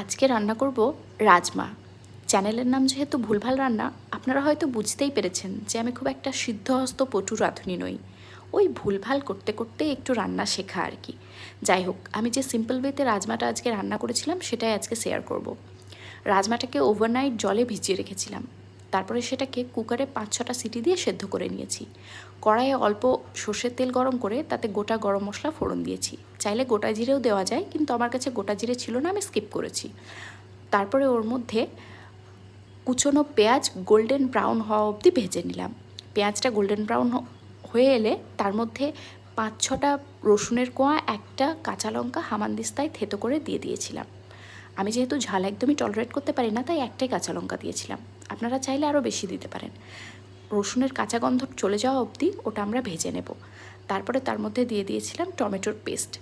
আজকে রান্না করব রাজমা। চ্যানেলের নাম যেহেতু ভুলভাল রান্না, আপনারা হয়তো বুঝতেই পেরেছেন যে আমি খুব একটা সিদ্ধহস্ত পটু রাঁধুনি নই। ওই ভুলভাল করতে করতে একটু রান্না শেখা আর কি। যাই হোক, আমি যে সিম্পল ওয়েতে রাজমাটা আজকে রান্না করেছিলাম সেটাই আজকে শেয়ার করব। রাজমাটাকে ওভারনাইট জলে ভিজিয়ে রেখেছিলাম। তারপরে সেটাকে কুকারে 5-6টা সিটি দিয়ে সেদ্ধ করে নিয়েছি। কড়াইয়ে অল্প সর্ষের তেল গরম করে তাতে গোটা গরম মশলা ফোড়ন দিয়েছি। চাইলে গোটা জিরেও দেওয়া যায়, কিন্তু আমার কাছে গোটা জিরে ছিল না, আমি স্কিপ করেছি। তারপরে ওর মধ্যে কুচনো পেঁয়াজ গোল্ডেন ব্রাউন হওয়া অবধি ভেজে নিলাম। পেঁয়াজটা গোল্ডেন ব্রাউন হয়ে এলে তার মধ্যে 5-6টা রসুনের কোয়া, একটা কাঁচা লঙ্কা হামানদিস্তায় থেতো করে দিয়ে দিয়েছিলাম। আমি যেহেতু ঝাল একদমই টলারেট করতে পারি না, তাই একটাই কাঁচা লঙ্কা দিয়েছিলাম। আপনারা চাইলে আরও বেশি দিতে পারেন। রসুনের কাঁচা গন্ধ চলে যাওয়া অবধি ওটা আমরা ভেজে নেব। তারপরে তার মধ্যে দিয়ে দিয়েছিলাম টমেটোর পেস্ট,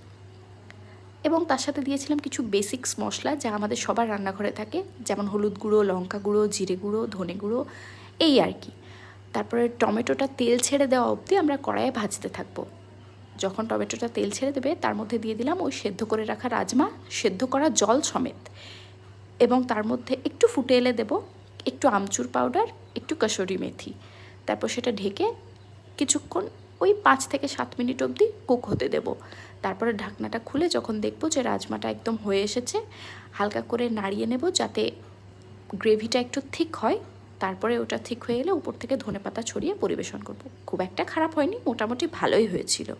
এবং তার সাথে দিয়েছিলাম কিছু বেসিক্স মশলা যা আমাদের সবার রান্নাঘরে থাকে, যেমন হলুদ গুঁড়ো, লঙ্কা গুঁড়ো, জিরে গুঁড়ো, ধনে গুঁড়ো, এই আর কি। তারপরে টমেটোটা তেল ছেড়ে দেওয়া অবধি আমরা কড়াইয়ে ভাজতে থাকবো। যখন টমেটোটা তেল ছেড়ে দেবে তার মধ্যে দিয়ে দিলাম ওই সেদ্ধ করে রাখা রাজমা, সেদ্ধ করা জল সমেত, এবং তার মধ্যে একটু ফুটে এলে দেবো একটু আমচুর পাউডার, একটু কসুরি মেথি। তারপর সেটা ঢেকে কিছুক্ষণ ওই 5 থেকে 7 মিনিট অবধি কুক হতে দেব। তারপরে ঢাকনাটা খুলে যখন দেখবো যে রাজমাটা একদম হয়ে এসেছে, হালকা করে নাড়িয়ে নেব যাতে গ্রেভিটা একটু থিক হয়। তারপরে ওটা ঠিক হয়ে এলে উপর থেকে ধনেপাতা ছড়িয়ে পরিবেশন করব। খুব একটা খারাপ হয়নি, মোটামুটি ভালোই হয়েছিল।